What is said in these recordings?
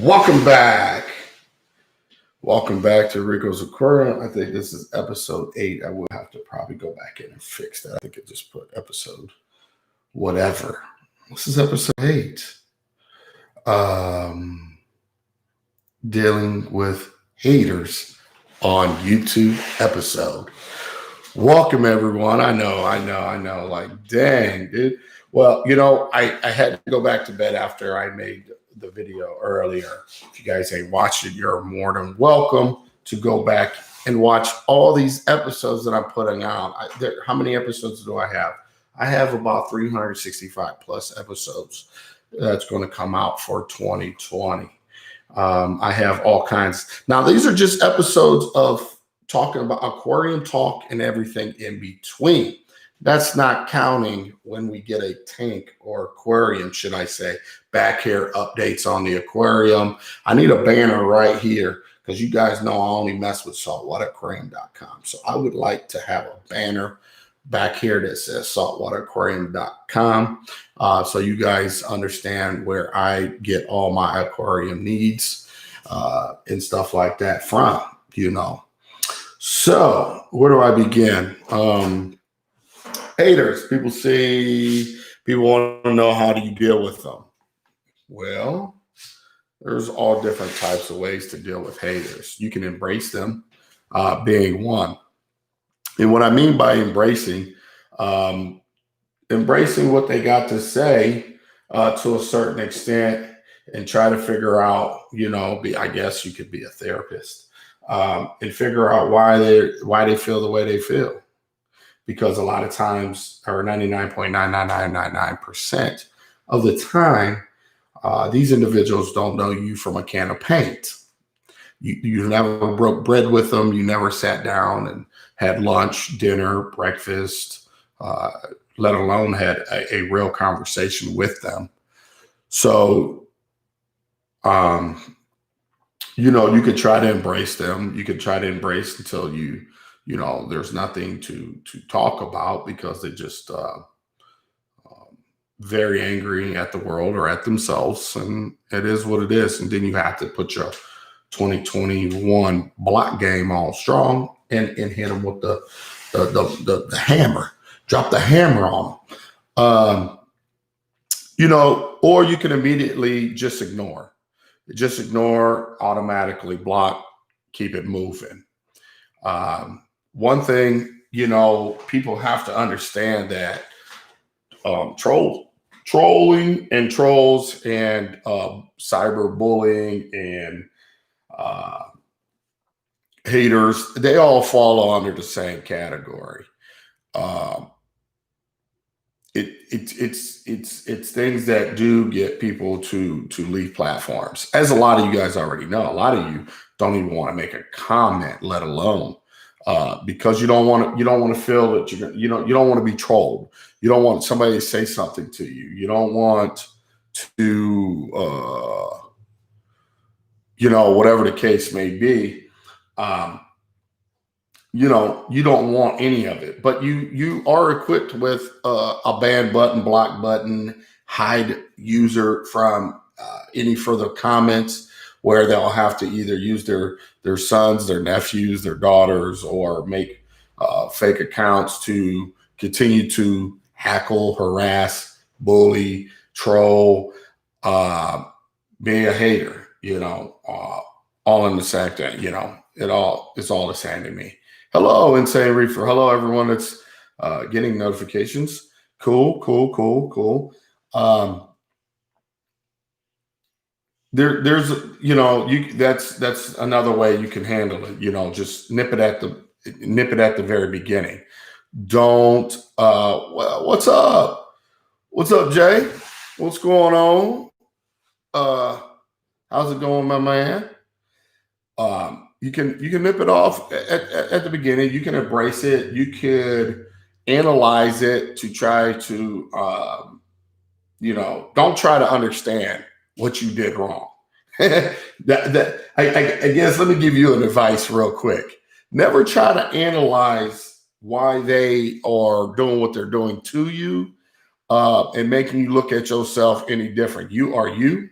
Welcome back. Welcome back to Rico's Aquarium. I think this is episode 8. I will have to probably go back in and fix that. I think I just put episode whatever. This is episode 8. Dealing with haters on YouTube episode. Welcome everyone. I know. Like, dang, dude. Well, I had to go back to bed after I made the video earlier. If you guys ain't watched it, you're more than welcome to go back and watch all these episodes that I'm putting out. How many episodes do I have? I have about 365 plus episodes that's going to come out for 2020. I have all kinds. Now, these are just episodes of talking about aquarium talk and everything in between. That's not counting when we get a tank or aquarium, should I say, back here updates on the aquarium. I need a banner right here because you guys know I only mess with saltwateraquarium.com. So I would like to have a banner back here that says saltwateraquarium.com so you guys understand where I get all my aquarium needs and stuff like that from, So where do I begin? Haters, people want to know, how do you deal with them? Well, there's all different types of ways to deal with haters. You can embrace them, being one. And what I mean by embracing what they got to say to a certain extent and try to figure out, I guess you could be a therapist and figure out why they feel the way they feel. Because a lot of times, or 99.99999% of the time, these individuals don't know you from a can of paint. You never broke bread with them. You never sat down and had lunch, dinner, breakfast, let alone had a real conversation with them. So, you could try to embrace them. You could try to embrace until there's nothing to talk about because they're just very angry at the world or at themselves. And it is what it is. And then you have to put your 2021 block game on strong and hit them with the hammer. Drop the hammer on them. Or you can immediately just ignore. Just ignore, automatically block, keep it moving. One thing, people have to understand that trolling and trolls and cyberbullying and haters, they all fall under the same category. It's things that do get people to leave platforms, as a lot of you guys already know. A lot of you don't even want to make a comment, let alone. Because you don't want to feel that you don't want to be trolled. You don't want somebody to say something to you. You don't want to, whatever the case may be. You don't want any of it. But you are equipped with a ban button, block button, hide user from any further comments, where they'll have to either use their sons, their nephews, their daughters, or make fake accounts to continue to heckle, harass, bully, troll, be a hater, all in the same thing, it's all the same to me. Hello, Insane Reefer. Hello, everyone that's getting notifications. Cool. There's that's another way you can handle it. Just nip it at the very beginning. Don't what's up Jay, what's going on? How's it going, my man? You can nip it off at the beginning. You can embrace it. You could analyze it to try to don't try to understand what you did wrong. I guess, let me give you an advice real quick. Never try to analyze why they are doing what they're doing to you. and making you look at yourself any different. You are you.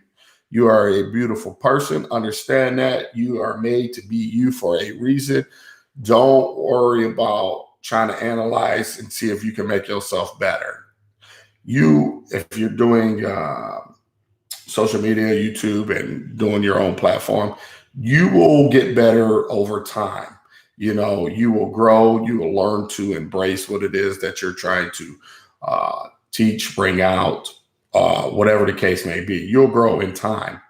You are a beautiful person. Understand that. You are made to be you for a reason. Don't worry about trying to analyze and see if you can make yourself better. If you're doing social media, YouTube, and doing your own platform, you will get better over time. You know, you will grow, you will learn to embrace what it is that you're trying to teach, bring out, whatever the case may be. You'll grow in time.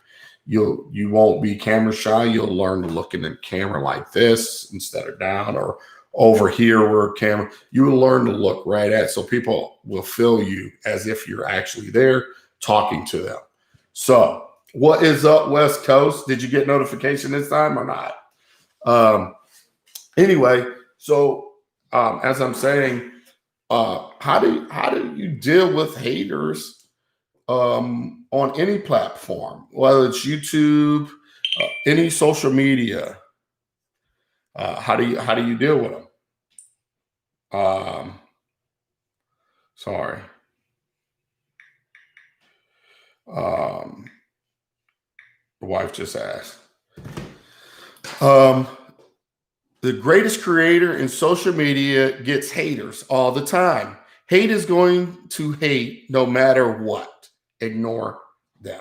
You won't be camera shy. You'll learn to look in the camera like this instead of down, or over here where camera. You will learn to look right at, so people will feel you as if you're actually there talking to them. So what is up, West Coast? Did you get notification this time or not? Anyway, so as I'm saying, how do you deal with haters on any platform, whether it's YouTube, any social media? How do you deal with them? Sorry. The wife just asked. The greatest creator in social media gets haters all the time. Hate is going to hate no matter what. Ignore them.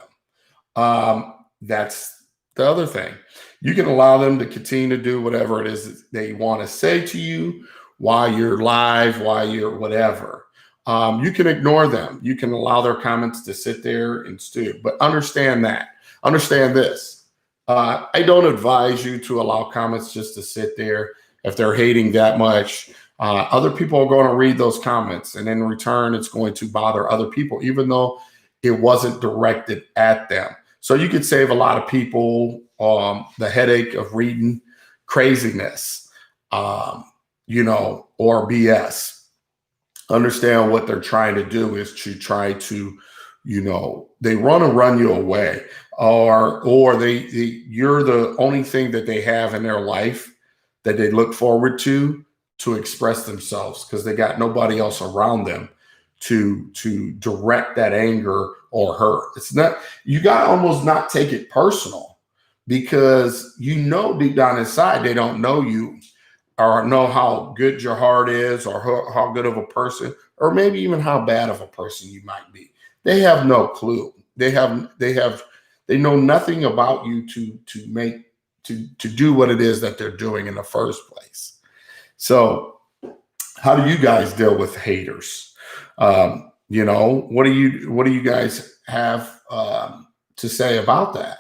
That's the other thing. You can allow them to continue to do whatever it is they want to say to you while you're live, while you're whatever. You can ignore them. You can allow their comments to sit there and stew. But understand that. Understand this. I don't advise you to allow comments just to sit there. If they're hating that much, other people are going to read those comments, and in return, it's going to bother other people, even though it wasn't directed at them. So you could save a lot of people the headache of reading craziness, you know, or BS. Understand what they're trying to do is to try to, you know, they want to run you away, or you're the only thing that they have in their life that they look forward to express themselves, because they got nobody else around them to direct that anger or hurt. It's not, you got to almost not take it personal, because you know deep down inside they don't know you or know how good your heart is, or how good of a person, or maybe even how bad of a person you might be. They have no clue. They know nothing about you to do what it is that they're doing in the first place. So how do you guys deal with haters? You know, what do you guys have to say about that?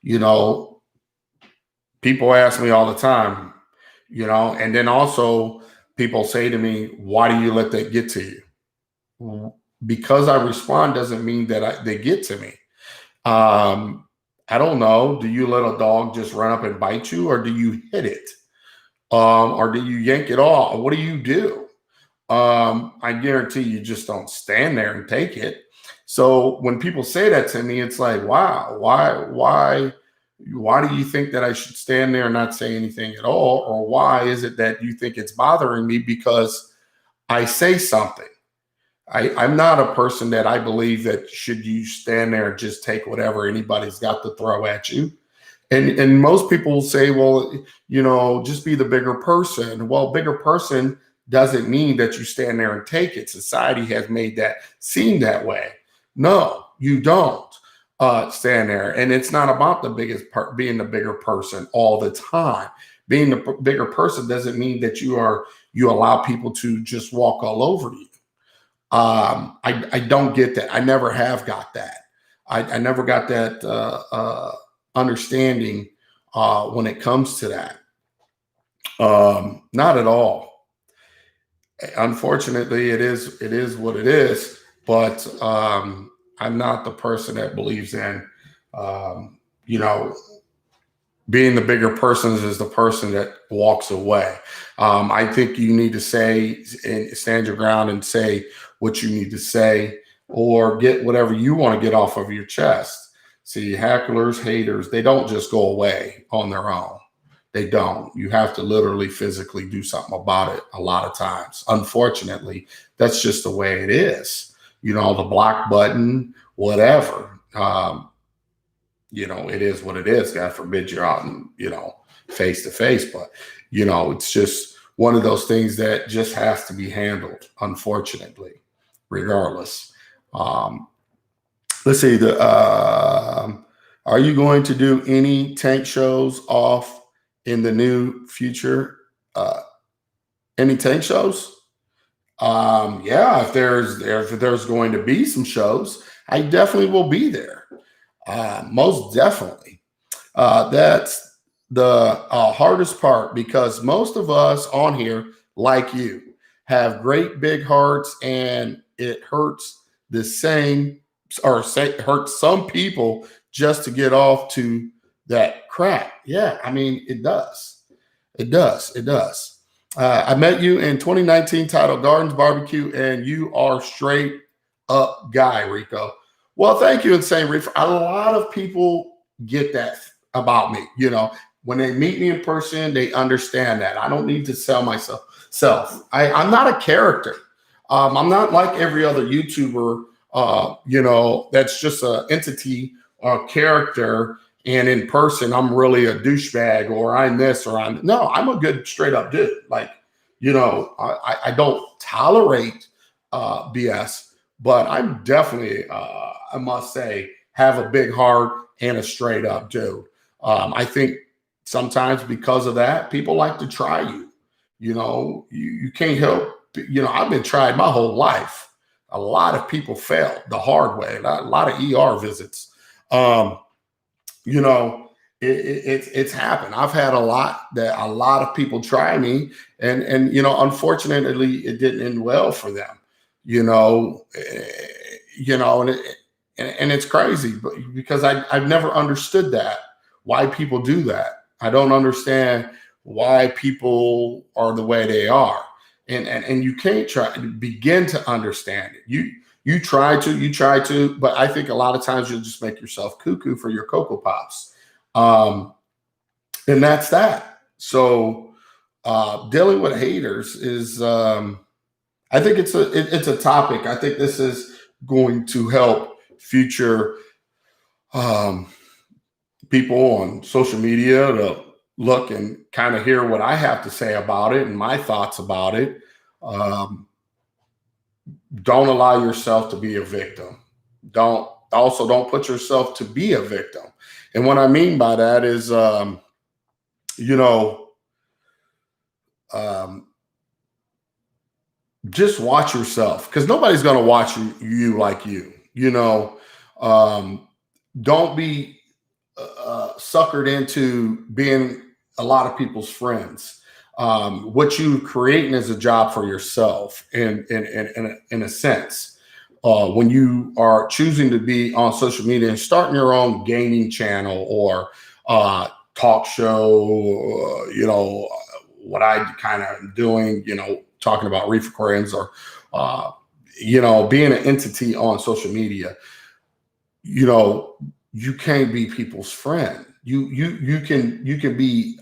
You know, people ask me all the time, you know, and then also people say to me, why do you let that get to you? Because I respond doesn't mean that they get to me. I don't know. Do you let a dog just run up and bite you, or do you hit it? Or do you yank it off? What do you do? I guarantee you just don't stand there and take it. So when people say that to me, it's like, wow, why do you think that I should stand there and not say anything at all? Or why is it that you think it's bothering me because I say something? I'm not a person that I believe that should you stand there and just take whatever anybody's got to throw at you. And most people say, well, you know, just be the bigger person. Well, bigger person doesn't mean that you stand there and take it. Society has made that seem that way. No, you don't stand there. And it's not about the biggest part, being the bigger person all the time. Being the bigger person doesn't mean that you allow people to just walk all over you. I don't get that. I never have got that. I never got that understanding when it comes to that. Not at all. Unfortunately, it is what it is. But I'm not the person that believes in, you know, being the bigger person is the person that walks away. I think you need to say and stand your ground and say what you need to say, or get whatever you want to get off of your chest. See, hecklers, haters, they don't just go away on their own. They don't. You have to literally physically do something about it a lot of times. Unfortunately, that's just the way it is. the block button, whatever. It is what it is. God forbid you're out and, face to face, but, it's just one of those things that just has to be handled, unfortunately, regardless. Let's see. Are you going to do any tank shows off in the new future? Any tank shows? Yeah, if there's going to be some shows, I definitely will be there. Most definitely. That's the hardest part, because most of us on here, like you, have great big hearts, and it hurts the same, hurts some people just to get off to that crap. Yeah, I mean, it does. It does. It does. I met you in 2019 titled Gardens Barbecue, and you are straight up guy, Rico. Well, thank you, Insane Reefer. A lot of people get that about me. When they meet me in person, they understand that. I don't need to sell myself. I'm not a character. I'm not like every other YouTuber, that's just an entity or character. And in person, I'm really a douchebag, or I'm this, or I'm a good straight up dude. Like, I don't tolerate BS, but I'm definitely, I must say, have a big heart and a straight up dude. I think sometimes because of that, people like to try you. You can't help, I've been tried my whole life. A lot of people fail the hard way, a lot of ER visits. It's happened. I've had a lot of people try me, and unfortunately it didn't end well for them. And it's crazy, but because I've never understood that, why people do that. I don't understand why people are the way they are, and you can't try to begin to understand it. You try to, but I think a lot of times you'll just make yourself cuckoo for your Cocoa Pops. And that's that. So dealing with haters is, I think it's a topic. I think this is going to help future people on social media to look and kind of hear what I have to say about it and my thoughts about it. Don't allow yourself to be a victim. Don't put yourself to be a victim. And what I mean by that is, just watch yourself, because nobody's going to watch you like you. Don't be suckered into being a lot of people's friends. What you creating is a job for yourself, in a sense. When you are choosing to be on social media and starting your own gaming channel or talk show, what I kind of doing, talking about reef aquariums, or being an entity on social media, you can't be people's friend. You can be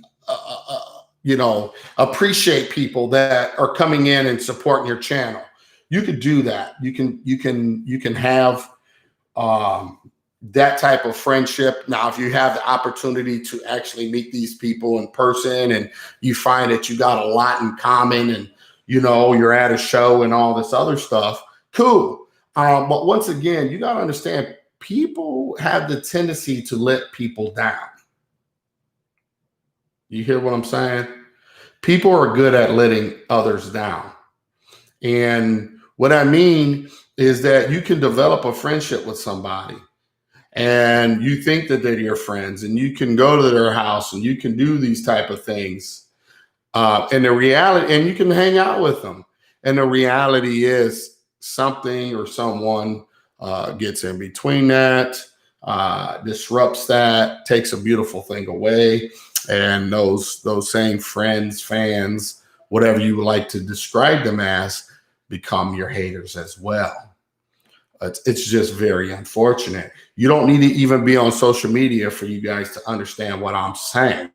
appreciate people that are coming in and supporting your channel. You could do that. You can have that type of friendship. Now, if you have the opportunity to actually meet these people in person, and you find that you got a lot in common, and you're at a show and all this other stuff, cool. But once again, you got to understand, people have the tendency to let people down. You hear what I'm saying? People are good at letting others down. And what I mean is that you can develop a friendship with somebody, and you think that they're your friends, and you can go to their house and you can do these type of things. And the reality, and you can hang out with them. And the reality is something or someone gets in between that, disrupts that, takes a beautiful thing away. And those same friends, fans, whatever you would like to describe them as, become your haters as well. It's just very unfortunate. You don't need to even be on social media for you guys to understand what I'm saying.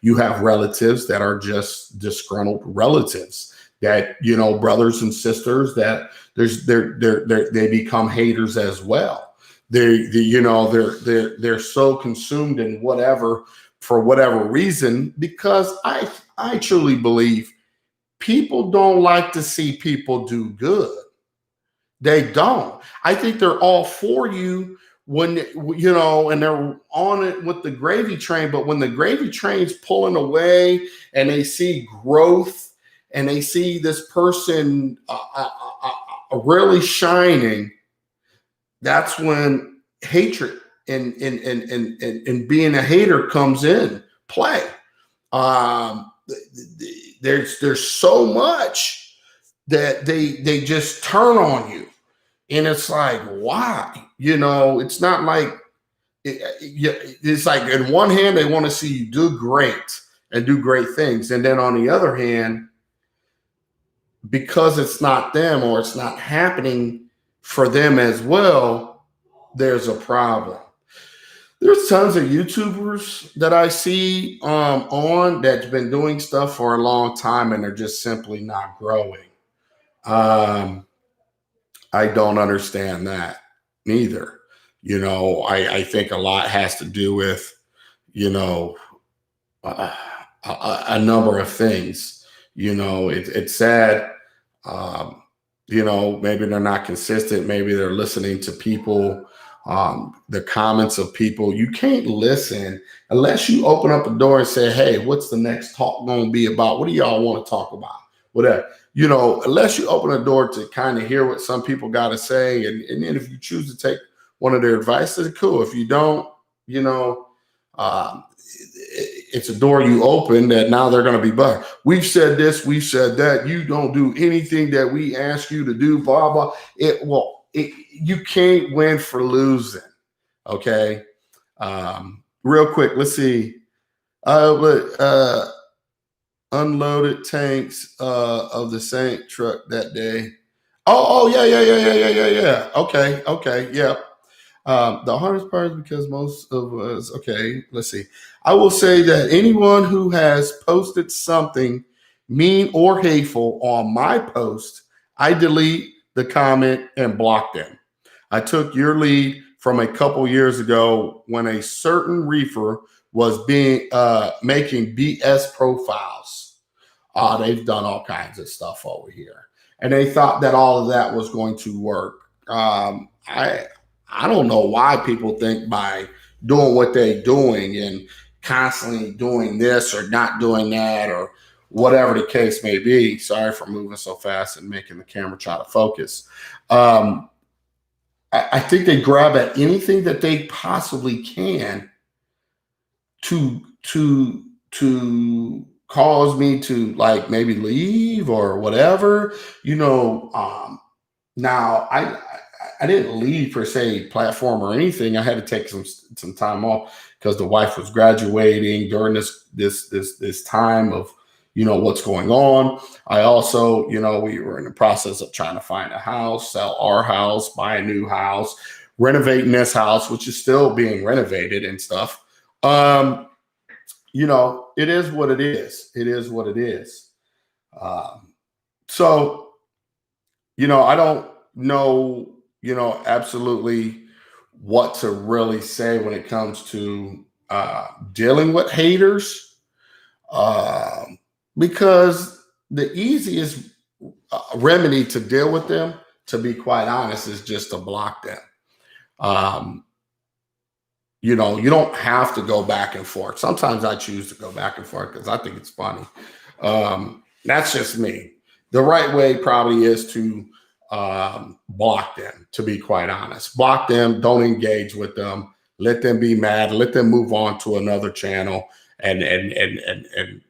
You have relatives that are just disgruntled relatives. that, you know, brothers and sisters that they become haters as well. They're so consumed in whatever, for whatever reason, because I truly believe people don't like to see people do good. They don't. I think they're all for you when, you know, and they're on it with the gravy train. But when the gravy train's pulling away and they see growth and they see this person really shining, that's when hatred and being a hater comes in play. There's so much that they just turn on you. And it's like, why? You know, it's not like, it's like, in one hand, they want to see you do great and do great things. And then on the other hand, because it's not them or it's not happening for them as well, there's a problem. There's tons of YouTubers that I see on that's been doing stuff for a long time and they're just simply not growing. I don't understand that neither. You know, I think a lot has to do with, you know, a number of things. You know, it's sad. You know, maybe they're not consistent. Maybe they're listening to people, the comments of people. You can't listen unless you open up a door and say, hey, what's the next talk going to be about? What do y'all want to talk about? Whatever. You know, unless you open a door to kind of hear what some people got to say. And then if you choose to take one of their advice, that's cool. If you don't, you know, it's a door you open that now they're going to be bugged. We've said this, we've said that. You don't do anything that we ask you to do, blah, blah. You can't win for losing. Okay. Real quick, let's see. Unloaded tanks of the Saint truck that day. Oh, yeah. Okay, yeah. The hardest part is because most of us, okay, let's see. I will say that anyone who has posted something mean or hateful on my post, I delete the comment and block them. I took your lead from a couple years ago when a certain reefer was making BS profiles. They've done all kinds of stuff over here. And they thought that all of that was going to work. I don't know why people think by doing what they're doing and constantly doing this or not doing that or whatever the case may be. Sorry for moving so fast and making the camera try to focus. I think they grab at anything that they possibly can to cause me to like maybe leave or whatever, you know. Now I didn't leave per se platform or anything. I had to take some time off because the wife was graduating during this time of, you know, what's going on. I also, you know, we were in the process of trying to find a house, sell our house, buy a new house, renovating this house, which is still being renovated and stuff. You know, it is what it is. It is what it is. So, you know, I don't know, you know, absolutely what to really say when it comes to dealing with haters, because the easiest remedy to deal with them, to be quite honest, is just to block them. You know, you don't have to go back and forth. Sometimes I choose to go back and forth because I think it's funny. That's just me. The right way probably is to block them, to be quite honest. Block them, don't engage with them, let them be mad, let them move on to another channel and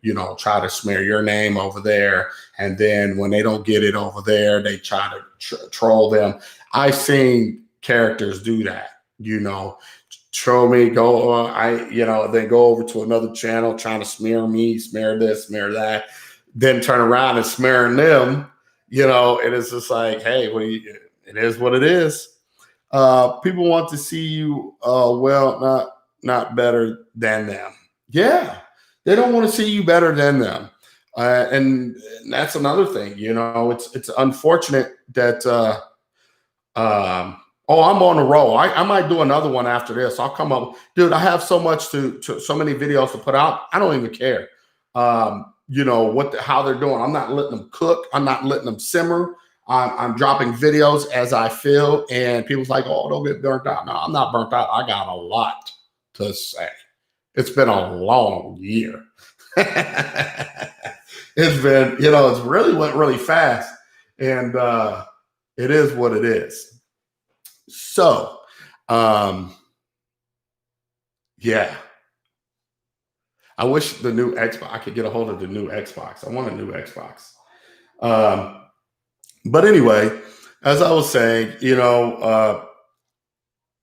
you know, try to smear your name over there. And then when they don't get it over there, they try to troll them. I've seen characters do that, you know. Troll me, then go over to another channel trying to smear me, smear this, smear that, then turn around and smearing them, you know. And it's just like, hey, it is what it is. People want to see you not better than them. Yeah, they don't want to see you better than them. And that's another thing. It's unfortunate that. Oh, I'm on a roll. I might do another one after this. I'll come up, dude. I have so much so many videos to put out. I don't even care. How they're doing. I'm not letting them cook. I'm not letting them simmer. I'm dropping videos as I feel, and people's like, "Oh, don't get burnt out." No, I'm not burnt out. I got a lot to say. It's been a long year. It's been, it's really went really fast, and it is what it is. So, yeah, I wish the new Xbox, I could get a hold of the new Xbox. I want a new Xbox. But anyway, as I was saying,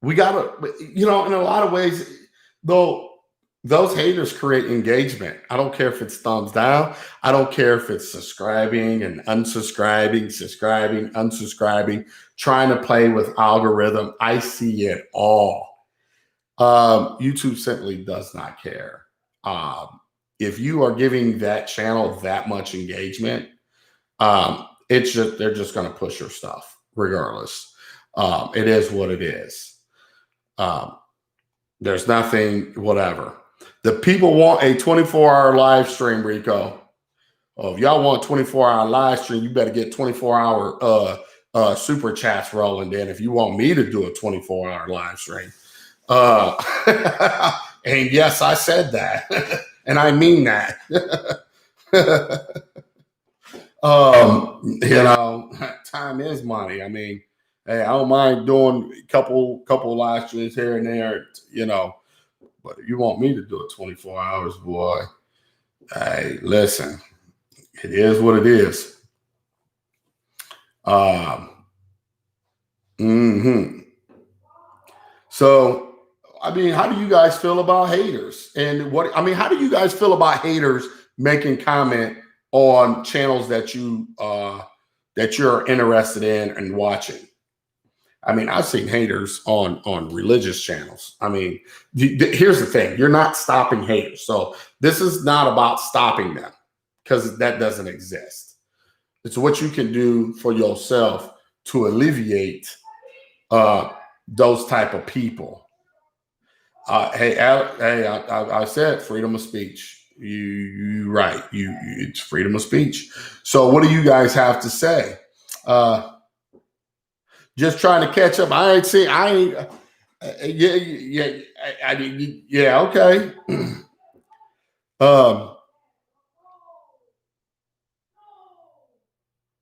we gotta, in a lot of ways, though, those haters create engagement. I don't care if it's thumbs down. I don't care if it's subscribing and unsubscribing, subscribing, unsubscribing, trying to play with algorithm. I see it all. YouTube simply does not care. If you are giving that channel that much engagement, they're just going to push your stuff regardless. It is what it is. There's nothing, whatever. The people want a 24-hour live stream, Rico. Oh, if y'all want 24-hour live stream, you better get 24-hour super chats rolling. Then, if you want me to do a 24-hour live stream, and yes, I said that, and I mean that. Time is money. I mean, hey, I don't mind doing a couple live streams here and there, but if you want me to do it 24 hours, boy, hey, listen, it is what it is. So, I mean, how do you guys feel about haters? And how do you guys feel about haters making comment on channels that you're interested in and watching? I mean, I've seen haters on religious channels. I mean, here's the thing. You're not stopping haters. So this is not about stopping them, because that doesn't exist. It's what you can do for yourself to alleviate those type of people. I said freedom of speech. You right. It's freedom of speech. So what do you guys have to say? Just trying to catch up. Okay.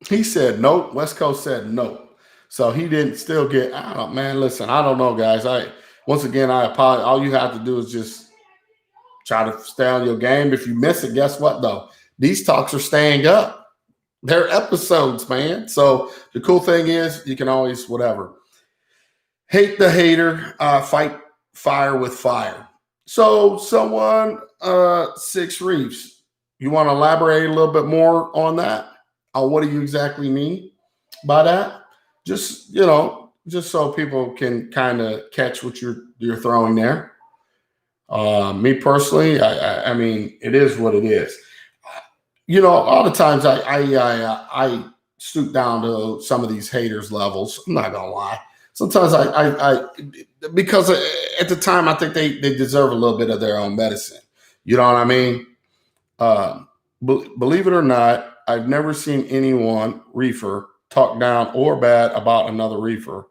He said nope. West Coast said nope. So he didn't still get. Man, listen, I don't know, guys. I apologize. All you have to do is just try to stay on your game. If you miss it, guess what, though? These talks are staying up. They're episodes, man. So the cool thing is you can always, whatever. Hate the hater, fight fire with fire. So someone, Six Reefs, you want to elaborate a little bit more on that? What do you exactly mean by that? Just so people can kind of catch what you're throwing there. Me personally, I mean, it is what it is. All the times I stoop down to some of these haters' levels. I'm not gonna lie. Sometimes I because at the time I think they deserve a little bit of their own medicine. You know what I mean? Believe it or not, I've never seen anyone reefer talk down or bad about another reefer.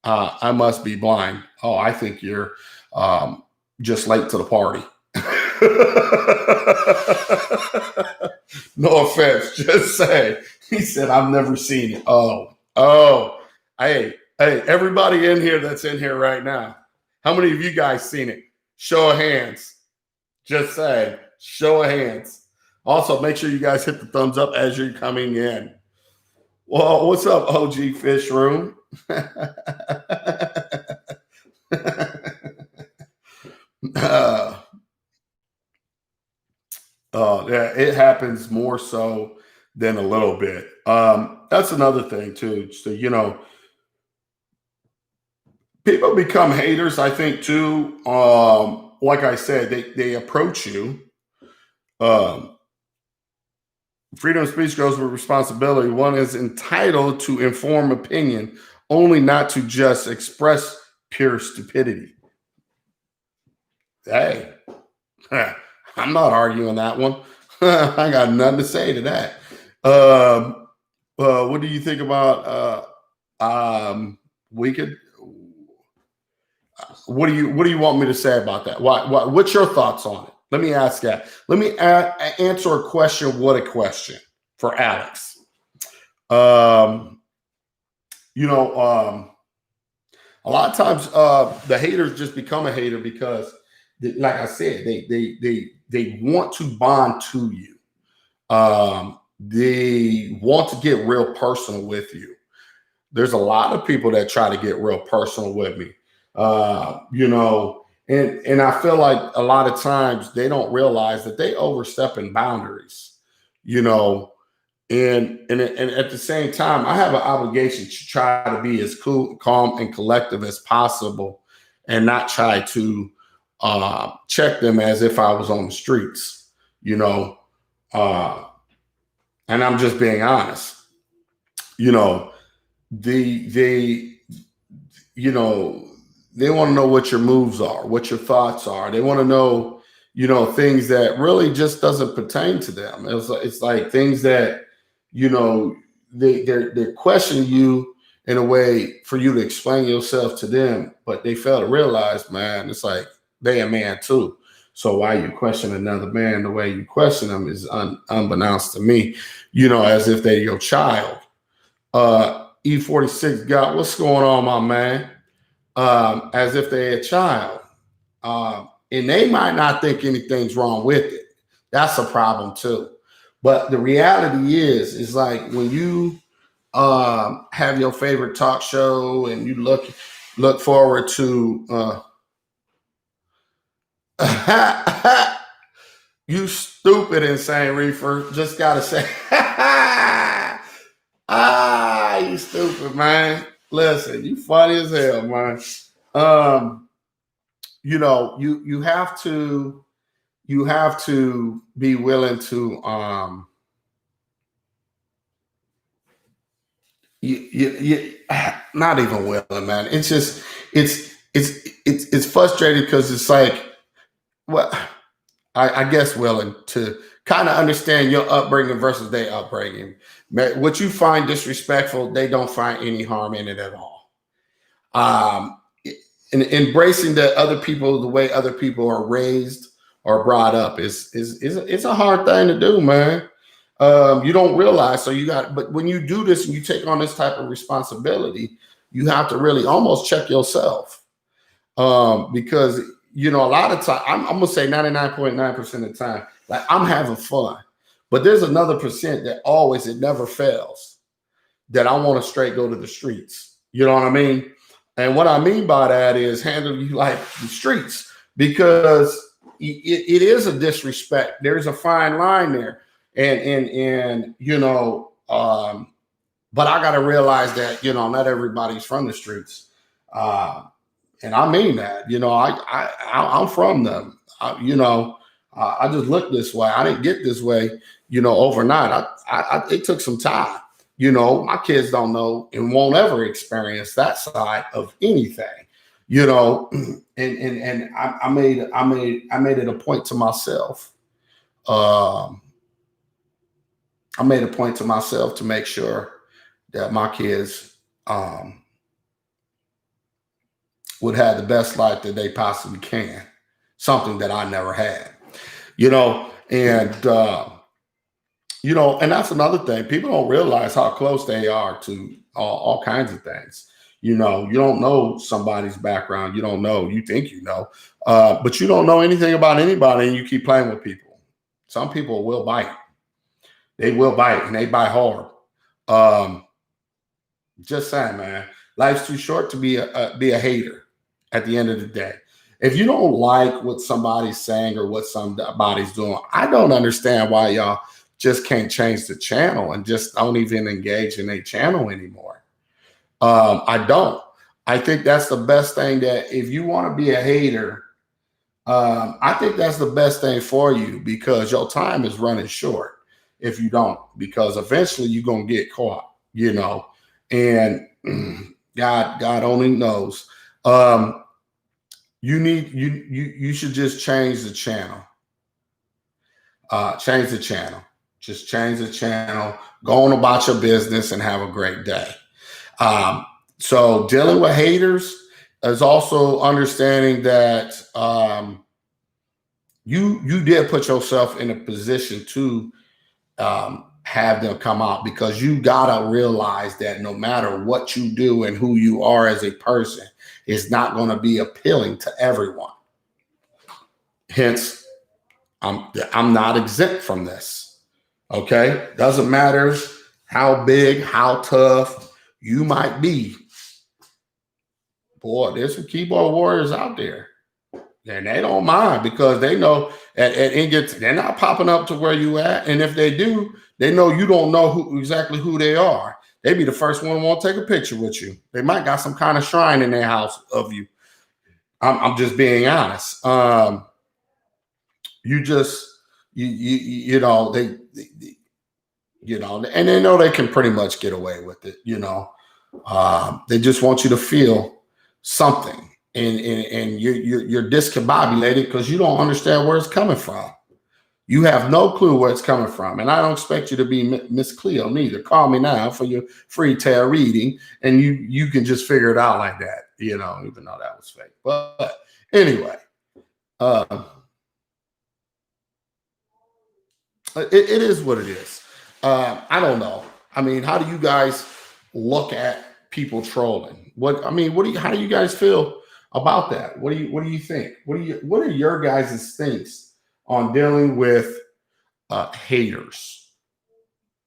I must be blind. Oh, I think you're just late to the party. No offense, just say. He said, I've never seen it. Oh, hey, everybody in here that's in here right now, how many of you guys seen it? Show of hands. Just say, show of hands. Also, make sure you guys hit the thumbs up as you're coming in. Well, what's up, OG Fish Room? Yeah, it happens more so than a little bit. That's another thing too. So, people become haters, I think, too. Like I said, they approach you Freedom of speech goes with responsibility. One is entitled to inform opinion, only not to just express pure stupidity. Hey, I'm not arguing that one. I got nothing to say to that. What do you think about we could what do you want me to say about that? What's your thoughts on it? Let me ask that. Let me answer a question. What a question for Alex. You know, a lot of times the haters just become a hater because, like I said, they want to bond to you. They want to get real personal with you. There's a lot of people that try to get real personal with me. You know, and I feel like a lot of times they don't realize that they overstepping boundaries, you know, and at the same time, I have an obligation to try to be as cool, calm, and collective as possible, and not try to check them as if I was on the streets, you know. And I'm just being honest, you know. They you know, they want to know what your moves are, what your thoughts are. They want to know, you know, things that really just doesn't pertain to them. It's like things that, you know, they're questioning you in a way for you to explain yourself to them, but they fail to realize, man, it's like they a man too. So why you question another man the way you question them is unbeknownst to me, you know, as if they're your child. E46 got what's going on, my man? As if they're a child. And they might not think anything's wrong with it. That's a problem too. But the reality is like when you have your favorite talk show and you look forward to you stupid insane reefer. Just gotta say you stupid, man. Listen, you funny as hell, man. You know, you have to be willing to you not even willing, man. It's just it's frustrating because it's like, well, I guess willing to kind of understand your upbringing versus their upbringing. What you find disrespectful, they don't find any harm in it at all. And embracing the other people, the way other people are raised or brought up is it's a hard thing to do, man. You don't realize. So but when you do this and you take on this type of responsibility, you have to really almost check yourself. Because, you know, a lot of time, I'm gonna say 99.9% of the time, like I'm having fun, but there's another percent that always, it never fails, that I want to straight go to the streets. You know what I mean? And what I mean by that is handle you like the streets, because it is a disrespect. There's a fine line there. And you know, but I got to realize that, you know, not everybody's from the streets. And I mean that, you know, I'm from them. You know, I just look this way. I didn't get this way, you know, overnight. It took some time. You know, my kids don't know and won't ever experience that side of anything. You know, and I made it a point to myself. I made a point to myself to make sure that my kids would have the best life that they possibly can. Something that I never had, you know, and you know, and that's another thing. People don't realize how close they are to all kinds of things. You know, you don't know somebody's background. You don't know. You think you know, but you don't know anything about anybody, and you keep playing with people. Some people will bite. They will bite, and they bite hard. Just saying, man. Life's too short to be a hater. At the end of the day, if you don't like what somebody's saying or what somebody's doing, I don't understand why y'all just can't change the channel and just don't even engage in a channel anymore. I don't. I think that's the best thing, that if you want to be a hater, I think that's the best thing for you, because your time is running short. if you don't, because eventually you're gonna get caught, and God only knows. You should just change the channel. Change the channel. Just change the channel. Go on about your business and have a great day. So dealing with haters is also understanding that you did put yourself in a position to have them come out, because you gotta realize that no matter what you do and who you are as a person, it's not going to be appealing to everyone. Hence, I'm not exempt from this. Okay, doesn't matter how big, how tough you might be. Boy, there's some keyboard warriors out there, and they don't mind, because they know they're not popping up to where you at. And if they do, they know you don't know exactly who they are. They be the first one to want to take a picture with you. They might got some kind of shrine in their house of you. I'm just being honest. You know, they and they know they can pretty much get away with it. They just want you to feel something. And you're discombobulated because you don't understand where it's coming from. You have no clue where it's coming from. And I don't expect you to be Miss Cleo neither. Call me now for your free tarot reading, and you can just figure it out like that, even though that was fake. But anyway, it is what it is. I don't know. I mean, how do you guys look at people trolling? How do you guys feel about that? What do you think? What are your guys' things on dealing with haters?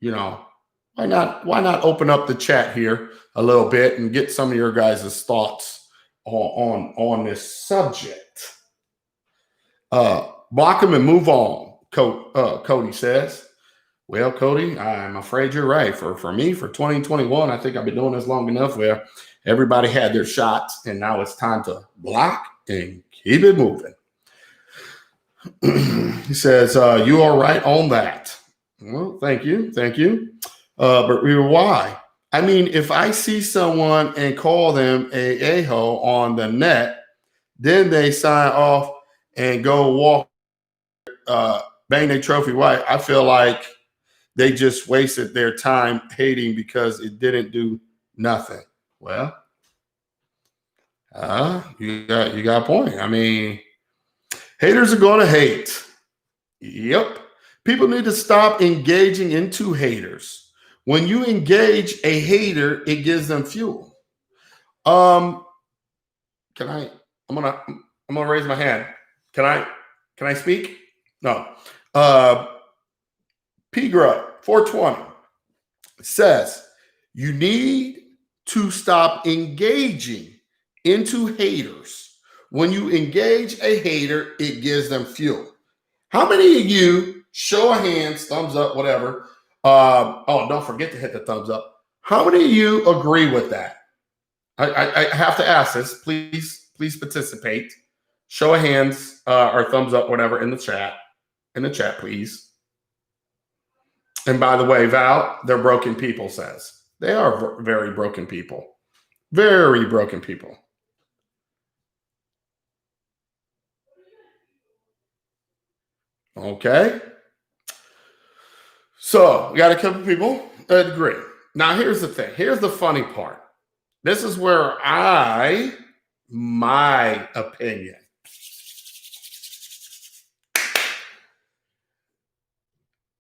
Why not open up the chat here a little bit and get some of your guys' thoughts on this subject? Block them and move on, Cody says. Well, Cody, I'm afraid you're right. For me, for 2021, I think I've been doing this long enough where everybody had their shots, and now it's time to block and keep it moving. He says, you are right on that. Well, thank you. But why? I mean, if I see someone and call them a a-hole on the net, then they sign off and go walk, bang their trophy wife, I feel like they just wasted their time hating because it didn't do nothing. Well, you got a point. I mean, haters are going to hate. Yep. People need to stop engaging into haters. When you engage a hater, it gives them fuel. I'm gonna raise my hand. Can I speak? No. P-Grub 420 says you need to stop engaging into haters. When you engage a hater, it gives them fuel. How many of you, show of hands, thumbs up, whatever. Don't forget to hit the thumbs up. How many of you agree with that? I have to ask this. Please participate. Show of hands or thumbs up, whatever, in the chat. In the chat, please. And by the way, Val, they're broken people, says. They are very broken people. Very broken people. Okay. So we got a couple people that agree. Now, here's the thing. Here's the funny part. This is where my opinion.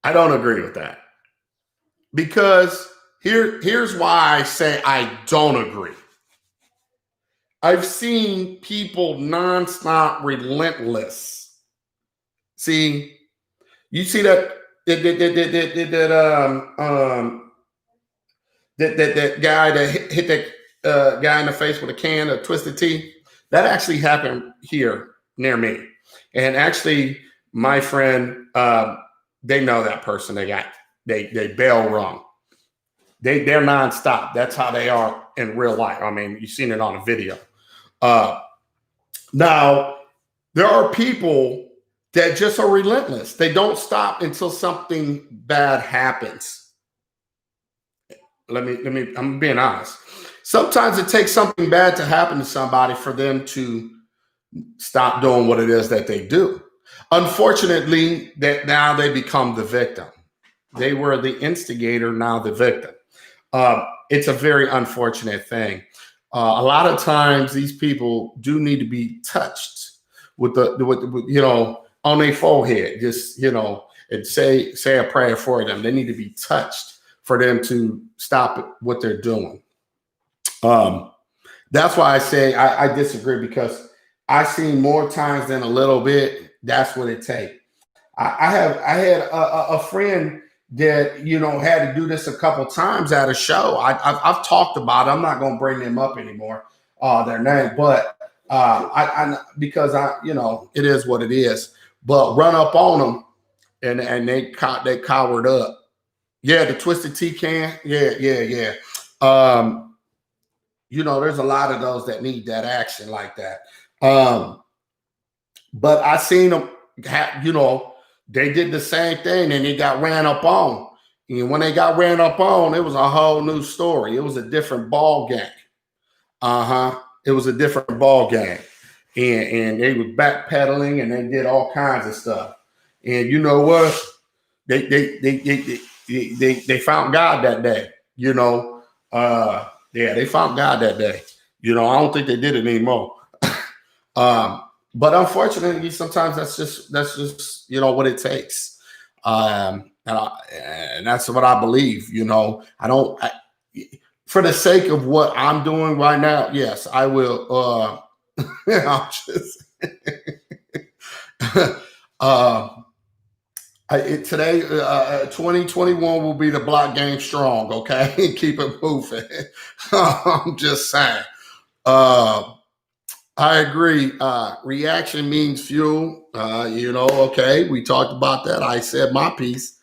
I don't agree with that. Because here's why I say I don't agree. I've seen people nonstop relentless. See, you see that guy that hit that guy in the face with a can of Twisted Tea? That actually happened here near me. And actually, my friend, they know that person. They bail wrong. They're nonstop. That's how they are in real life. I mean, you've seen it on a video. Now, there are people that just are relentless. They don't stop until something bad happens. I'm being honest. Sometimes it takes something bad to happen to somebody for them to stop doing what it is that they do. Unfortunately, that now they become the victim. They were the instigator, now the victim. It's a very unfortunate thing. A lot of times, these people do need to be touched with on their forehead, just and say a prayer for them. They need to be touched for them to stop what they're doing. That's why I say I disagree, because I've seen more times than a little bit. That's what it takes. I had a friend that had to do this a couple times at a show. I've talked about it. I'm not going to bring them up anymore, their name, but because it is what it is. But run up on them and they cowered up. Yeah, the twisted tea can. Yeah. There's a lot of those that need that action like that. But I seen them they did the same thing and they got ran up on. And when they got ran up on, it was a whole new story. It was a different ball game. It was a different ball game. And they were backpedaling and they did all kinds of stuff. And you know what? They found God that day. They found God that day. I don't think they did it anymore. But unfortunately, sometimes that's just what it takes. And that's what I believe. For the sake of what I'm doing right now, yes, I will. I'm just today, 2021 will be the block game strong. Okay, keep it moving. I'm just saying. I agree. Reaction means fuel. Okay, we talked about that. I said my piece.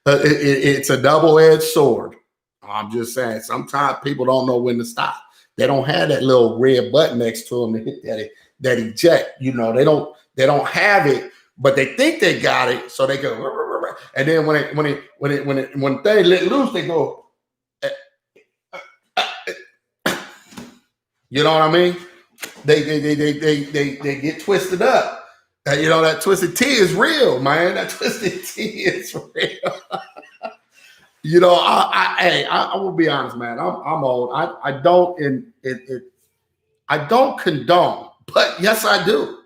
It's a double-edged sword. I'm just saying, sometimes people don't know when to stop. They don't have that little red button next to them to hit that eject. They don't have it, but they think they got it, so they go. And then when they let loose, they go. You know what I mean? They get twisted up. That twisted tea is real, man. That twisted tea is real. I will be honest, man. I'm old. I don't condone, but yes, I do,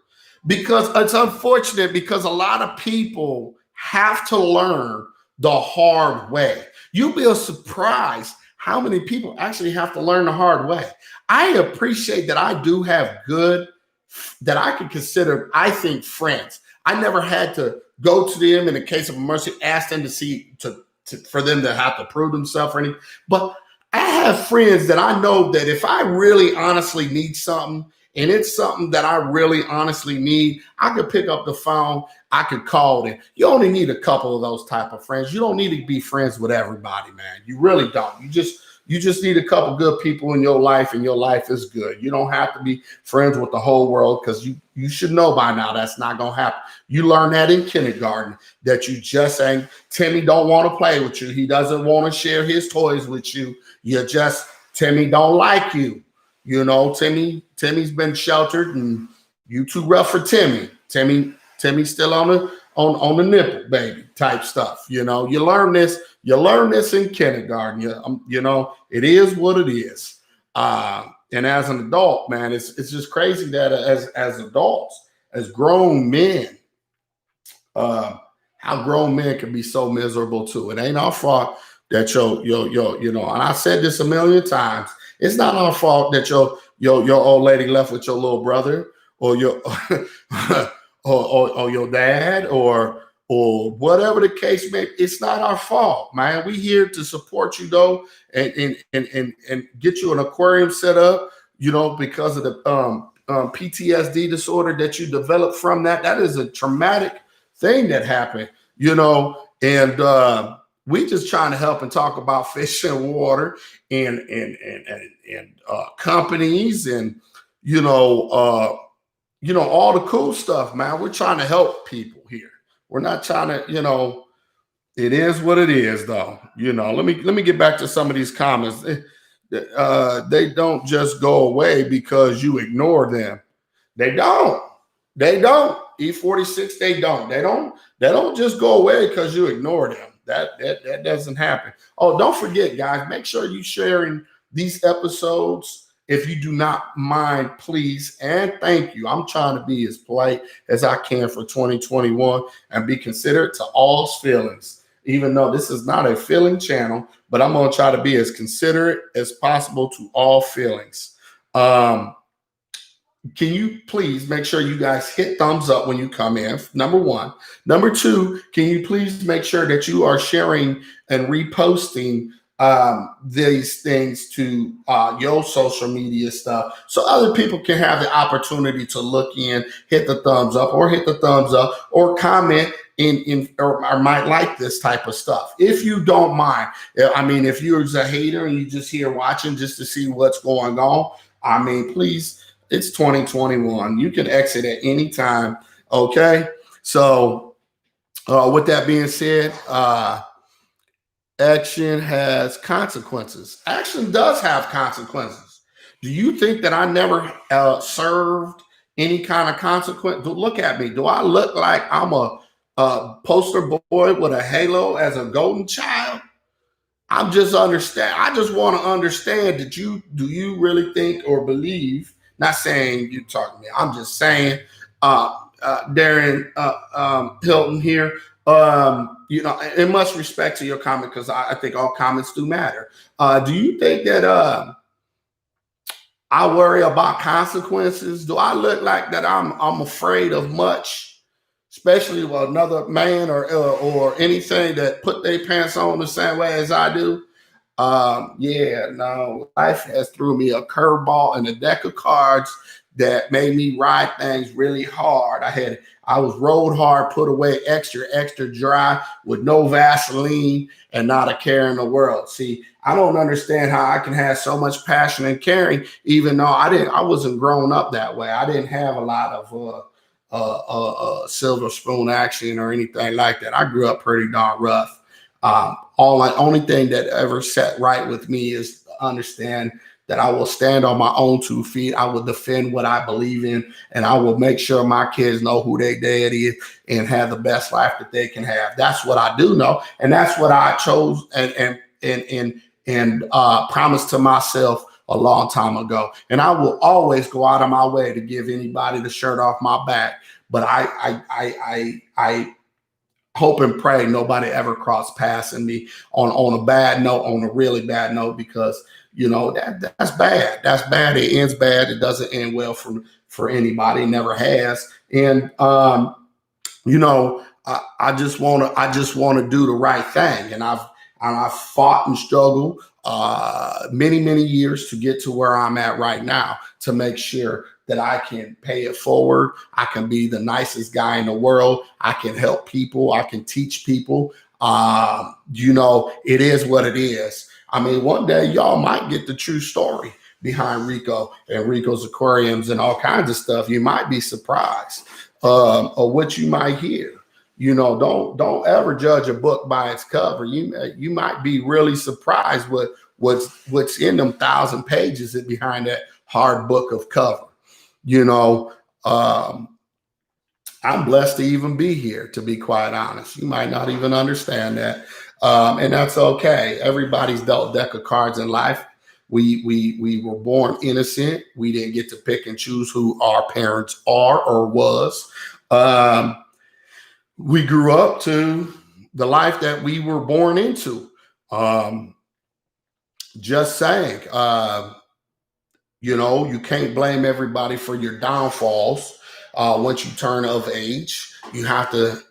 because it's unfortunate, because a lot of people have to learn the hard way. You'll be surprised how many people actually have to learn the hard way. I appreciate that I do have good, that I could consider, I think, friends. I never had to go to them in the case of emergency, ask them for them to have to prove themselves or anything. But I have friends that I know that if I really honestly need something, and it's something that I really honestly need, I could pick up the phone, I could call them. You only need a couple of those type of friends. You don't need to be friends with everybody, man. You really don't. You just need a couple good people in your life, and your life is good. You don't have to be friends with the whole world, because you should know by now that's not going to happen. You learn that in kindergarten, that you just ain't, Timmy don't want to play with you. He doesn't want to share his toys with you. Timmy don't like you. Timmy's been sheltered, and you too rough for Timmy. Timmy's still on the nipple, baby, type stuff. You learn this. You learn this in kindergarten. It is what it is. And as an adult, man, it's just crazy that as adults, as grown men, how grown men can be so miserable too. It ain't our fault that and I said this a million times. It's not our fault that your old lady left with your little brother, or your or your dad, or whatever the case may be. It's not our fault, man. We here to support you though, and get you an aquarium set up, because of the PTSD disorder that you developed from that. That is a traumatic thing that happened, and we just trying to help and talk about fish and water and companies and all the cool stuff, man. We're trying to help people here. We're not trying to, it is what it is, though. Let me get back to some of these comments. They don't just go away because you ignore them. They don't. They don't. E46, they don't. They don't just go away because you ignore them. That doesn't happen. Oh, don't forget, guys, make sure you're sharing these episodes. If you do not mind, please, and thank you. I'm trying to be as polite as I can for 2021 and be considerate to all's feelings, even though this is not a feeling channel, but I'm going to try to be as considerate as possible to all feelings. Can you please make sure you guys hit thumbs up when you come in? Number one. Number two, can you please make sure that you are sharing and reposting these things to your social media stuff so other people can have the opportunity to look in, hit the thumbs up or comment or might like this type of stuff. If you don't mind, I mean, if you're a hater and you just here watching just to see what's going on, I mean, please. It's 2021. You can exit at any time. Okay. So with that being said, action has consequences. Action does have consequences. Do you think that I never served any kind of consequence? Look at me. Do I look like I'm a poster boy with a halo as a golden child? I just want to understand that do you really think or believe? Not saying you talking to me. I'm just saying, Darren Hilton here. In much respect to your comment, because I think all comments do matter. Do you think that I worry about consequences? Do I look like that? I'm afraid of much, especially with another man or anything that put their pants on the same way as I do. Life has threw me a curveball and a deck of cards that made me ride things really hard. I was rode hard, put away extra dry with no Vaseline and not a care in the world. See, I don't understand how I can have so much passion and caring, even though I wasn't grown up that way. I didn't have a lot of silver spoon action or anything like that. I grew up pretty darn rough. Only thing that ever sat right with me is to understand that I will stand on my own 2 feet. I will defend what I believe in, and I will make sure my kids know who their dad is and have the best life that they can have. That's what I do know, and that's what I chose and promised to myself a long time ago. And I will always go out of my way to give anybody the shirt off my back. But I hope and pray nobody ever cross passing me on a bad note, on a really bad note, because that's bad. That's bad. It ends bad. It doesn't end well for anybody. It never has. And I just want to do the right thing. And I've fought and struggled many years to get to where I'm at right now, to make sure that I can pay it forward. I can be the nicest guy in the world. I can help people. I can teach people. It is what it is. I mean, one day y'all might get the true story behind Rico and Rico's Aquariums and all kinds of stuff. You might be surprised of what you might hear. Don't ever judge a book by its cover. You might be really surprised what's in them 1,000 pages behind that hard book of cover. I'm blessed to even be here, to be quite honest. You might not even understand that. And that's okay. Everybody's dealt a deck of cards in life. We were born innocent. We didn't get to pick and choose who our parents are or was. We grew up to the life that we were born into. Just saying, you can't blame everybody for your downfalls. Once you turn of age, you have to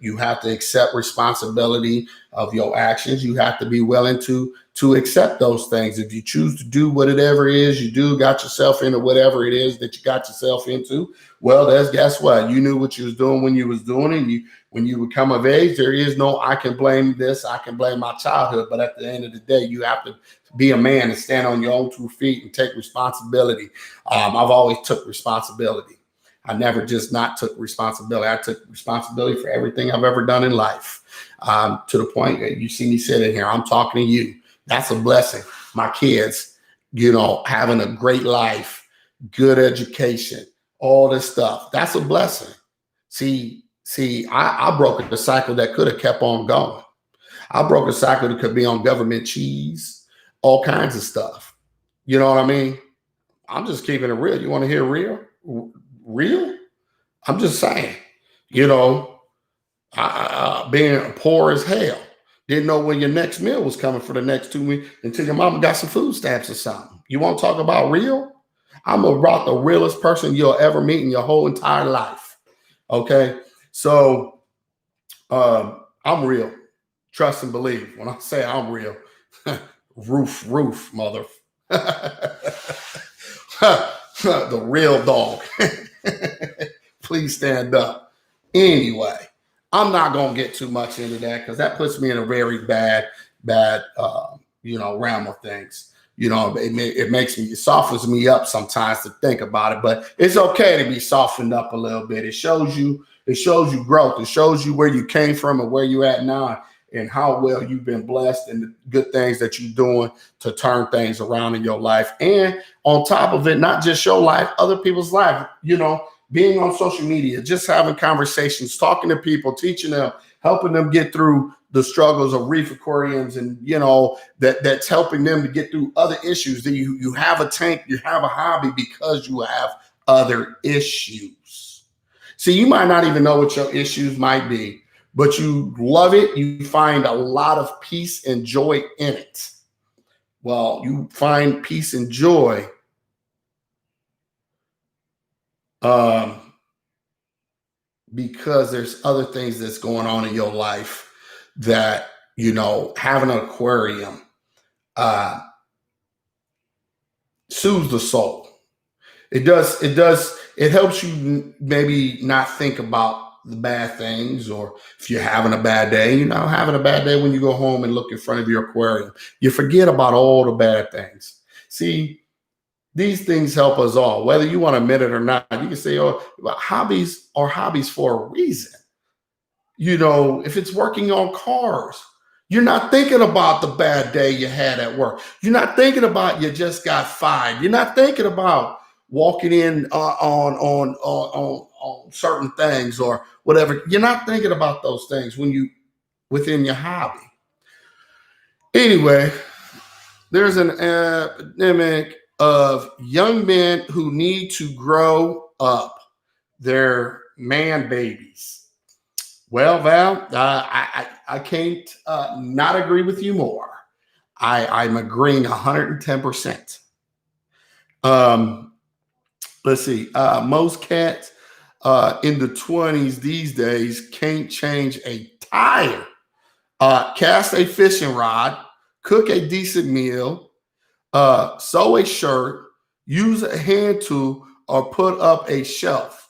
accept responsibility of your actions. You have to be willing to accept those things. If you choose to do whatever it is you do, got yourself into whatever it is that you got yourself into, well, guess what? You knew what you was doing when you was doing it. When you become of age, there is no I can blame this, I can blame my childhood. But at the end of the day, you have to be a man and stand on your own 2 feet and take responsibility. I've always took responsibility. I never just not took responsibility. I took responsibility for everything I've ever done in life. To the point that you see me sitting here, I'm talking to you. That's a blessing. My kids, having a great life, good education, all this stuff. That's a blessing. See, I broke the cycle that could have kept on going. I broke a cycle that could be on government cheese, all kinds of stuff. You know what I mean? I'm just keeping it real. You want to hear real? Real? I'm just saying, being poor as hell. Didn't know when your next meal was coming for the next 2 weeks until your mama got some food stamps or something. You want to talk about real? I'm about the realest person you'll ever meet in your whole entire life. Okay? So I'm real. Trust and believe. When I say I'm real, roof, mother. The real dog. Please stand up. Anyway, I'm not going to get too much into that because that puts me in a very bad, realm of things. It softens me up sometimes to think about it, but it's okay to be softened up a little bit. It shows you growth. It shows you where you came from and where you're at now and how well you've been blessed and the good things that you're doing to turn things around in your life. And on top of it, not just your life, other people's life, being on social media, just having conversations, talking to people, teaching them, helping them get through the struggles of reef aquariums, and that's helping them to get through other issues. That you have a tank, you have a hobby because you have other issues. See, you might not even know what your issues might be, but you love it. You find a lot of peace and joy in it. Well, you find peace and joy because there's other things that's going on in your life that, having an aquarium soothes the soul. It does. It helps you maybe not think about the bad things, or if you're having a bad day, having a bad day when you go home and look in front of your aquarium, you forget about all the bad things. See, these things help us all, whether you want to admit it or not. You can say, hobbies are hobbies for a reason. If it's working on cars, you're not thinking about the bad day you had at work. You're not thinking about you just got fired. You're not thinking about walking in on certain things or whatever. You're not thinking about those things within your hobby. Anyway, there's an epidemic of young men who need to grow up. They're man babies. Well, Val, I can't not agree with you more. I'm agreeing 110%. Let's see. Most cats in the 20s these days can't change a tire, cast a fishing rod, cook a decent meal, sew a shirt, use a hand tool, or put up a shelf.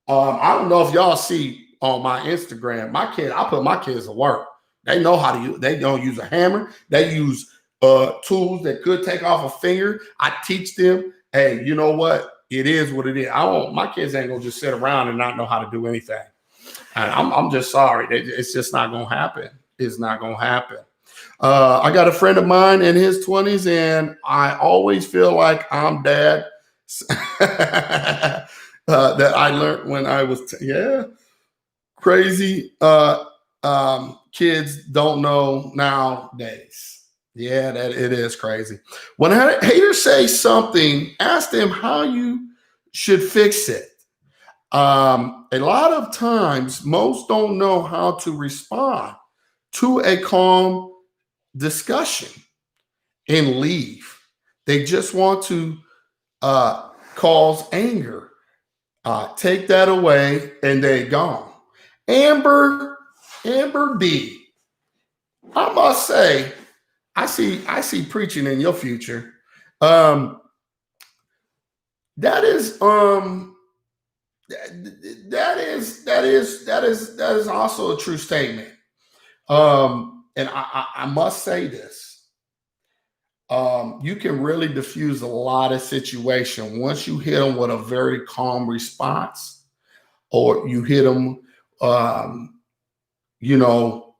I don't know if y'all see on my Instagram, I put my kids to work. They know how to use. They don't use a hammer. They use tools that could take off a finger. I teach them, hey, you know what? It is what it is. My kids ain't gonna just sit around and not know how to do anything. And I'm just sorry. It's just not gonna happen. It's not gonna happen. I got a friend of mine in his 20s, and I always feel like I'm dad. That I learned when I was crazy. Kids don't know nowadays. Yeah, that it is crazy. When haters say something, ask them how you should fix it. A lot of times, most don't know how to respond to a calm discussion and leave. They just want to cause anger. Take that away, and they're gone. Amber D. I must say, I see preaching in your future. That is also a true statement. And I must say this. you can really diffuse a lot of situation once you hit them with a very calm response, or you hit them, um, you know,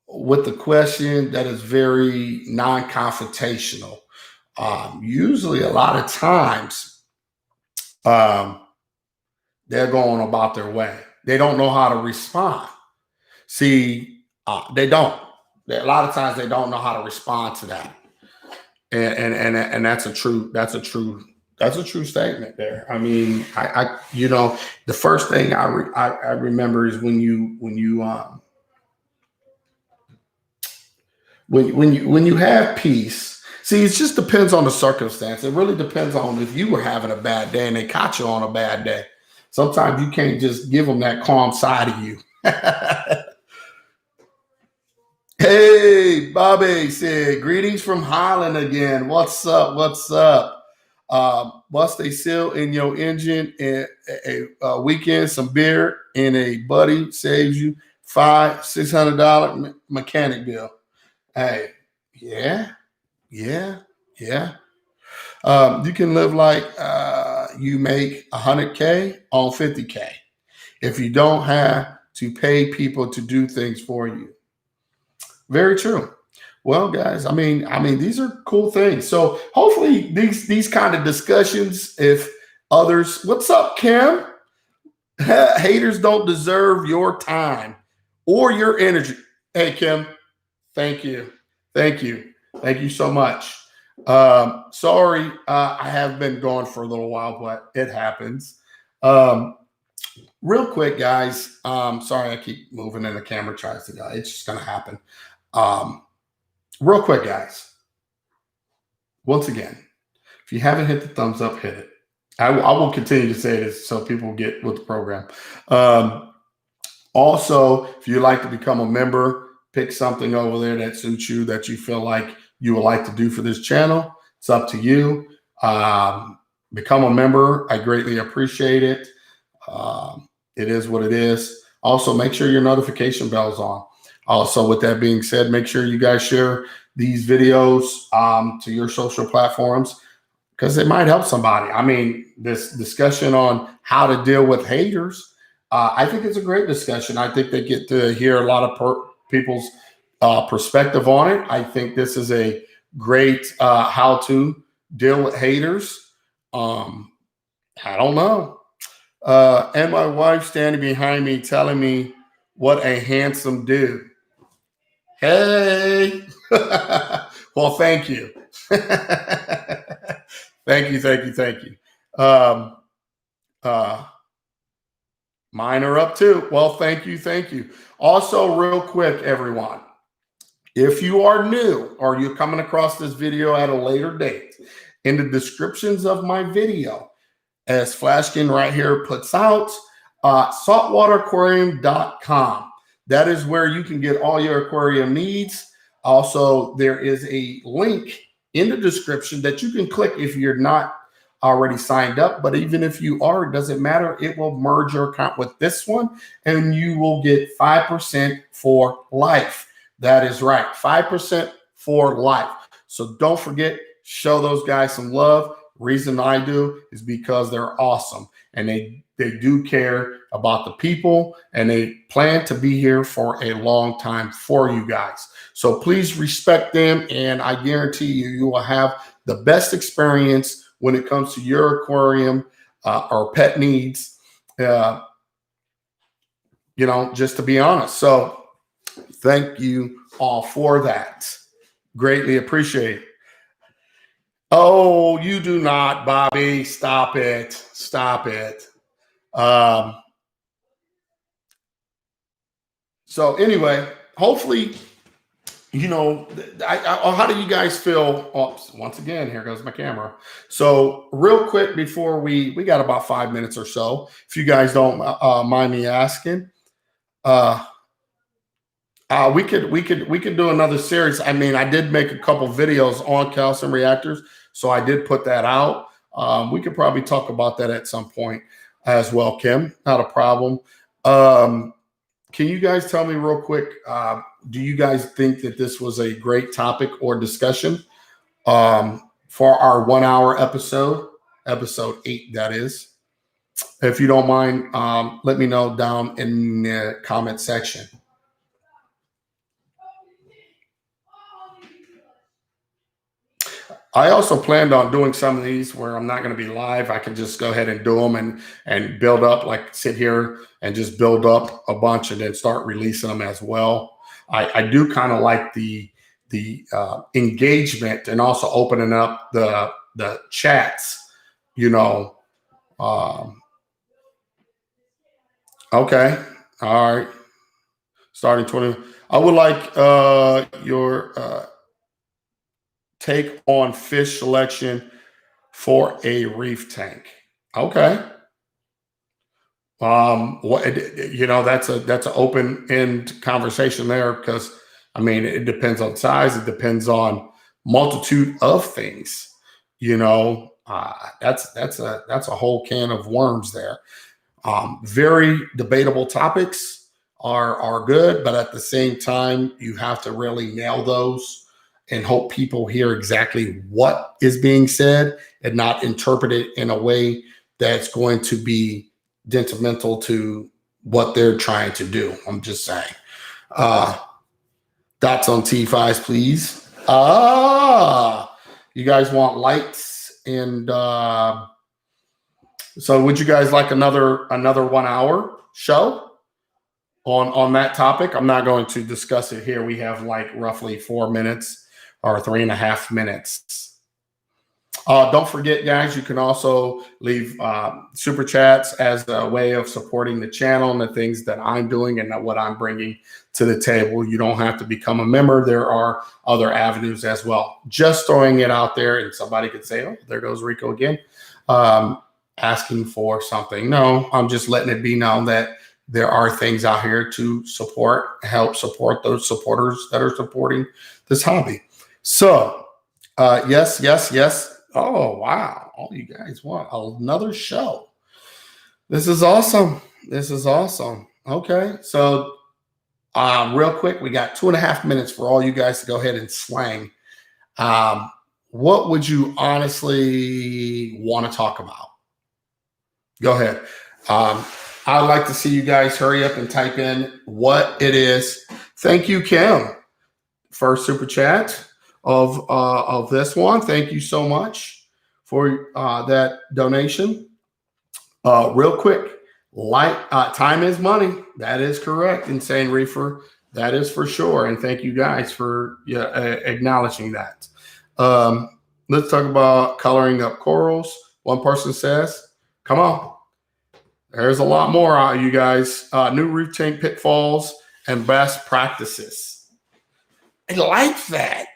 with the question that is very non-confrontational. Usually, a lot of times, um, they're going about their way. They don't know how to respond. See, they don't. A lot of times, they don't know how to respond to that, and that's a true statement there. I mean, the first thing I remember is when you have peace. See, it just depends on the circumstance. It really depends on if you were having a bad day and they caught you on a bad day. Sometimes you can't just give them that calm side of you. Hey, Bobby said, greetings from Holland again. What's up? What's up? Bust a seal in your engine and a weekend, some beer, and a buddy saves you $500-600 mechanic bill. Hey, yeah, yeah, yeah. You can live like you make 100K on 50K if you don't have to pay people to do things for you. Very true. Well, guys, I mean, these are cool things. So hopefully these kind of discussions, if others, what's up, Kim? Haters don't deserve your time or your energy. Hey, Kim, thank you, thank you, thank you so much. Sorry, I have been gone for a little while, but it happens. Um, Real quick, guys. Sorry, I keep moving and the camera tries to go. It's just gonna happen. Um, Real quick, guys. Once again, if you haven't hit the thumbs up, hit it. I will continue to say this so people get with the program. Um, Also, if you'd like to become a member, pick something over there that suits you, that you feel like you would like to do for this channel. It's up to you. Become a member. I greatly appreciate it. It is what it is. Also, make sure your notification bell is on. Also, with that being said, make sure you guys share these videos to your social platforms because it might help somebody. I mean, this discussion on how to deal with haters, I think it's a great discussion. I think they get to hear a lot of people's perspective on it. I think this is a great how to deal with haters. I don't know. And my wife standing behind me telling me what a handsome dude. Hey. Well, thank you. Thank you, thank you, thank you. Um, uh, Mine are up too. Well, thank you, thank you. Also, real quick, everyone, if you are new or you're coming across this video at a later date, in the descriptions of my video, as Flashkin right here puts out, saltwateraquarium.com. That is where you can get all your aquarium needs. Also, there is a link in the description that you can click if you're not already signed up. But even if you are, it doesn't matter. It will merge your account with this one and you will get 5% for life. That is right, 5% for life. So don't forget, show those guys some love. Reason I do is because they're awesome and they do care about the people and they plan to be here for a long time for you guys. So please respect them, and I guarantee you will have the best experience when it comes to your aquarium or pet needs. Just to be honest. So thank you all for that. Greatly appreciate it. Oh, you do not, Bobby. Stop it. Stop it. So anyway, hopefully, how do you guys feel? Oops, once again, here goes my camera. So real quick before we got about 5 minutes or so, if you guys don't mind me asking, we could do another series. I mean, I did make a couple videos on calcium reactors, so I did put that out. We could probably talk about that at some point as well, Kim. Not a problem. Can you guys tell me real quick, do you guys think that this was a great topic or discussion? for our 1 hour episode, episode 8, that is. If you don't mind, let me know down in the comment section. I also planned on doing some of these where I'm not going to be live. I can just go ahead and do them and build up, like sit here and just build up a bunch and then start releasing them as well. I do kind of like the engagement and also opening up the chats, you know. Okay. All right. Starting 20. I would like your take on fish selection for a reef tank. Okay. That's an open end conversation there, because I mean it depends on size, it depends on multitude of things. That's a whole can of worms there. Very debatable topics are good, but at the same time, you have to really nail those and hope people hear exactly what is being said and not interpret it in a way that's going to be detrimental to what they're trying to do. I'm just saying. Dots on T5s, please. You guys want lights, and so would you guys like another 1 hour show on that topic? I'm not going to discuss it here. We have like roughly 4 minutes or 3.5 minutes. Don't forget, guys, you can also leave super chats as a way of supporting the channel and the things that I'm doing and what I'm bringing to the table. You don't have to become a member. There are other avenues as well. Just throwing it out there, and somebody could say, oh, there goes Rico again, asking for something. No, I'm just letting it be known that there are things out here to help support those supporters that are supporting this hobby. So, yes. Oh, wow. Oh, you guys want another show. This is awesome. Okay. So, real quick, we got 2.5 minutes for all you guys to go ahead and slang. What would you honestly want to talk about? Go ahead. I'd like to see you guys hurry up and type in what it is. Thank you, Kim. First super chat of this one. Thank you so much for that donation. Real quick, time is money. That is correct. Insane Reefer. That is for sure. And thank you guys for acknowledging that. Let's talk about coloring up corals. One person says, come on. There's a lot more, you guys. New reef tank pitfalls and best practices. I like that.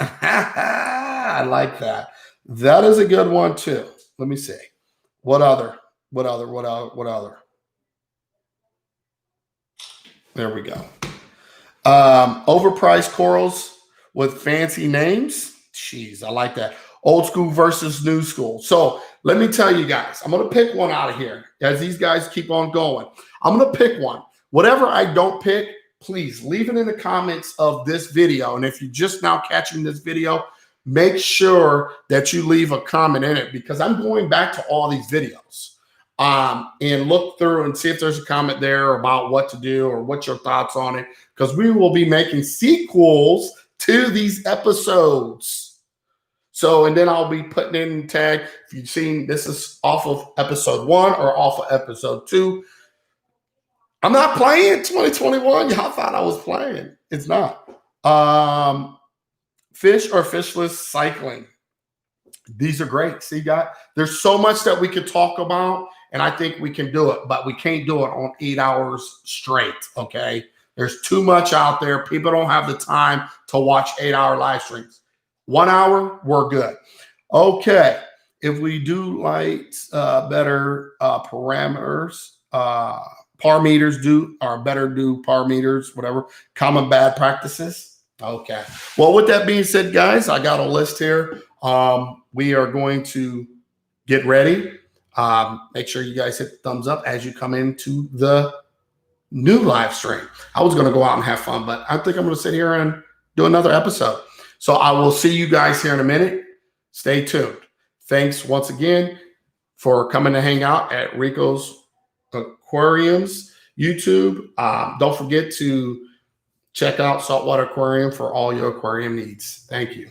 I like that. That is a good one too. Let me see. What other? There we go. Overpriced corals with fancy names. Jeez, I like that. Old school versus new school. So let me tell you guys, I'm going to pick one out of here as these guys keep on going. I'm going to pick one. Whatever I don't pick, please leave it in the comments of this video. And if you're just now catching this video, make sure that you leave a comment in it, because I'm going back to all these videos and look through and see if there's a comment there about what to do or what's your thoughts on it, because we will be making sequels to these episodes. So, and then I'll be putting in tag, if you've seen, this is off of episode 1 or off of episode 2. I'm not playing 2021. Y'all thought I was playing. It's not. Fish or fishless cycling. These are great. See, guys, there's so much that we could talk about, and I think we can do it, but we can't do it on 8 hours straight, okay? There's too much out there. People don't have the time to watch 8-hour live streams. 1 hour, we're good. Okay. If we do like better parameters, par meters do par meters, whatever, common bad practices. Okay. Well, with that being said, guys, I got a list here. We are going to get ready. Make sure you guys hit the thumbs up as you come into the new live stream. I was going to go out and have fun, but I think I'm going to sit here and do another episode. So I will see you guys here in a minute. Stay tuned. Thanks once again for coming to hang out at Rico's Aquariums YouTube. Don't forget to check out Saltwater Aquarium for all your aquarium needs. Thank you.